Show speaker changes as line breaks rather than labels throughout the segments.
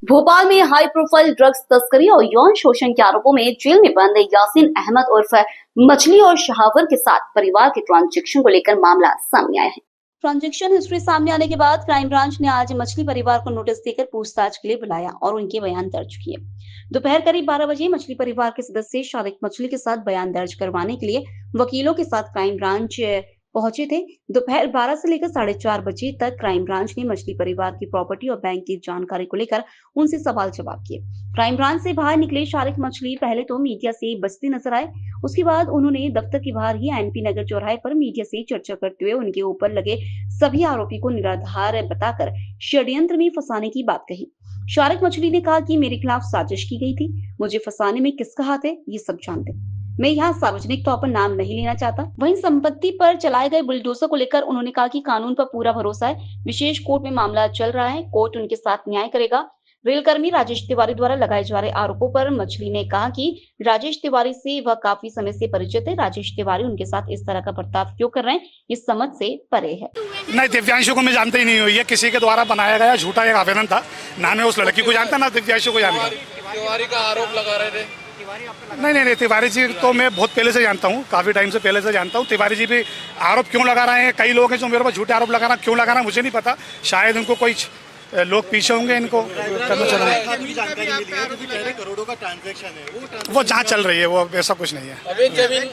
भोपाल में high profile drugs तस्करी और यौन शोषण के आरोपों में जेल में बंद यासीन अहमद उर्फ मछली और शहावर के साथ परिवार के ट्रांजैक्शन को लेकर मामला सामने आया है। ट्रांजैक्शन हिस्ट्री सामने आने के बाद क्राइम ब्रांच ने आज मछली परिवार को नोटिस देकर पूछताछ के लिए बुलाया और उनके बयान दर्ज किए। दोपहर करीब 12 बजे मछली परिवार के सदस्य शारिक मछली के साथ बयान दर्ज करवाने के लिए वकीलों के साथ क्राइम ब्रांच पहुंचे थे। दोपहर 12 से लेकर 4:30 बजे तक क्राइम ब्रांच ने मछली परिवार की प्रॉपर्टी और बैंक की जानकारी को लेकर उनसे सवाल जवाब किए। क्राइम ब्रांच से बाहर निकले शारिक मछली पहले तो मीडिया से बचते नजर आए। उसके बाद उन्होंने दफ्तर के बाहर ही एनपी नगर चौराहे पर मीडिया से चर्चा करते हुए उनके ऊपर लगे सभी आरोपी को निराधार बताकर षड्यंत्र में फंसाने की बात कही। शारिक मछली ने कहा कि मेरे खिलाफ साजिश की गई थी, मुझे फंसाने में किसका हाथ है ये सब जानते। मैं यहाँ सार्वजनिक तौर पर नाम नहीं लेना चाहता। वहीं संपत्ति पर चलाए गए बुलडोजर को लेकर उन्होंने कहा कि कानून पर पूरा भरोसा है। विशेष कोर्ट में मामला चल रहा है, कोर्ट उनके साथ न्याय करेगा। रेलकर्मी राजेश तिवारी द्वारा लगाए जा रहे आरोपों पर मछली ने कहा कि राजेश तिवारी से वह काफी समय से परिचित है। राजेश तिवारी उनके साथ इस तरह का बर्ताव क्यों कर रहे हैं, इस समझ से परे है।
नहीं, दिव्यांशु को मैं जानते ही नहीं हुई है, किसी के द्वारा बनाया गया झूठा एक आवेदन था। ना मैं उस लड़की को जानता ना दिव्यांशु को जानता।
तिवारी का आरोप लगा रहे थे।
नहीं, तिवारी जी तो मैं बहुत पहले से जानता हूँ, काफी टाइम से पहले से जानता हूँ। तिवारी जी भी आरोप क्यों लगा रहे हैं, कई लोग हैं जो मेरे पर झूठे आरोप लगा रहे हैं, क्यों लगा रहे हैं मुझे नहीं पता। शायद उनको कोई लोग पीछे होंगे इनको करना चाह रहे हैं।
करोड़ों का ट्रांजैक्शन है,
वो जांच चल रही है, वो ऐसा कुछ नहीं है।
अभी जमीन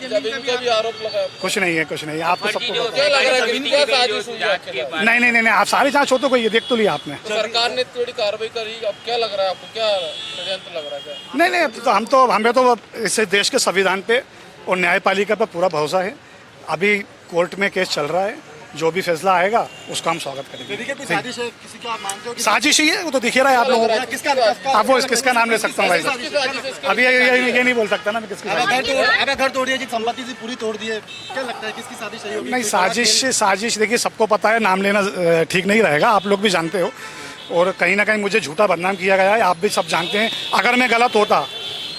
का भी आरोप लगा।
कुछ नहीं है आपको सबको
क्या लग रहा है, क्या साजिश हुई है?
नहीं, आप सारी जांच हो तो कोई देख तो लिया आपने।
सरकार ने थोड़ी कार्रवाई करी, अब क्या लग रहा है आपको, क्या षड्यंत्र लग रहा है?
नहीं, तो हमें तो इस देश के संविधान पे और न्यायपालिका पर पूरा भरोसा है। अभी कोर्ट में केस चल रहा है, जो भी फैसला आएगा उसका हम स्वागत करेंगे।
साजिश है किसी का, आप मानते हो कि
साजिश ही है, वो तो दिख ही रहा है आप लोगों को। आप वो किसका नाम ले सकता हूँ भाई? अभी ये नहीं बोल सकता ना मैं किसकी।
अगर घर तोड़ी है जी, संपत्ति से पूरी तोड़ दी है, क्या लगता है किसकी साजिश है?
नहीं, साजिश देखिए सबको पता है, नाम लेना ठीक नहीं रहेगा, आप लोग भी जानते हो। और कहीं ना कहीं मुझे झूठा बदनाम किया गया है, आप भी सब जानते हैं। अगर मैं गलत होता,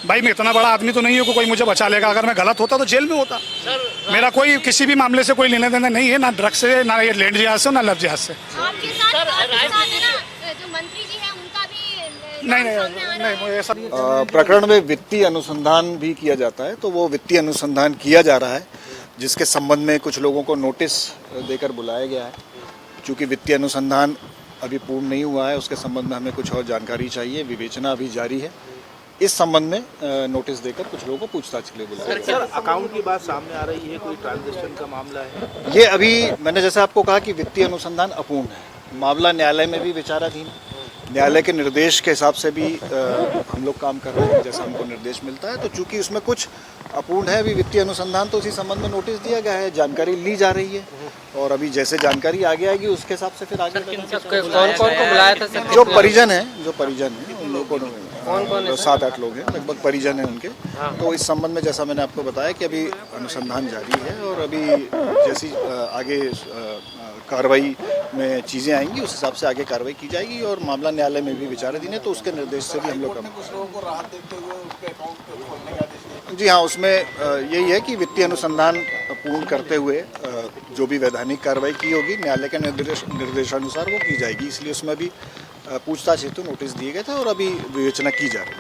भाई मैं इतना बड़ा आदमी तो नहीं हूँ कि कोई मुझे बचा लेगा। अगर मैं गलत होता तो जेल में होता। मेरा कोई किसी भी मामले से कोई लेना देना नहीं है, ना ड्रग्स से, ना ये लैंड जिहाज से, ना लव जिहाज से। नहीं, ऐसा
प्रकरण में वित्तीय अनुसंधान भी किया जाता है, तो वो वित्तीय अनुसंधान किया जा रहा है, जिसके संबंध में कुछ लोगों को नोटिस देकर बुलाया गया है। चूँकि वित्तीय अनुसंधान अभी पूर्ण नहीं हुआ है, उसके संबंध में हमें कुछ और जानकारी चाहिए, विवेचना अभी जारी है। इस संबंध में नोटिस देकर कुछ लोगों को पूछताछ के लिए बुलाया।
सर, अकाउंट की बात सामने आ रही है, कोई ट्रांजैक्शन का मामला है?
ये अभी मैंने जैसे आपको कहा कि वित्तीय अनुसंधान अपूर्ण है, मामला न्यायालय में भी विचाराधीन है। न्यायालय के निर्देश के हिसाब से भी हम लोग काम कर रहे हैं, जैसा हमको निर्देश मिलता है। तो चूंकि उसमें कुछ अपूर्ण है अभी वित्तीय अनुसंधान, तो उसी संबंध में नोटिस दिया गया है, जानकारी ली जा रही है। और अभी जैसे जानकारी आगे आएगी उसके हिसाब से फिर आगे
कौन को बुलाया था सर?
जो परिजन है उन लोगों को, कौन 7-8 लोग हैं लगभग, परिजन हैं उनके। तो इस संबंध में जैसा मैंने आपको बताया कि अभी अनुसंधान जारी है, और अभी जैसी आगे कार्रवाई में चीज़ें आएंगी उस हिसाब से आगे कार्रवाई की जाएगी। और मामला न्यायालय में भी विचाराधीन है, तो उसके निर्देश से भी हम लोग जी हाँ, उसमें यही है कि वित्तीय अनुसंधान पूर्ण करते हुए जो भी वैधानिक कार्रवाई की होगी न्यायालय के निर्देशानुसार वो की जाएगी। इसलिए उसमें भी पूछताछ हेतु नोटिस दिए गए थे और अभी विवेचना की जा रही है।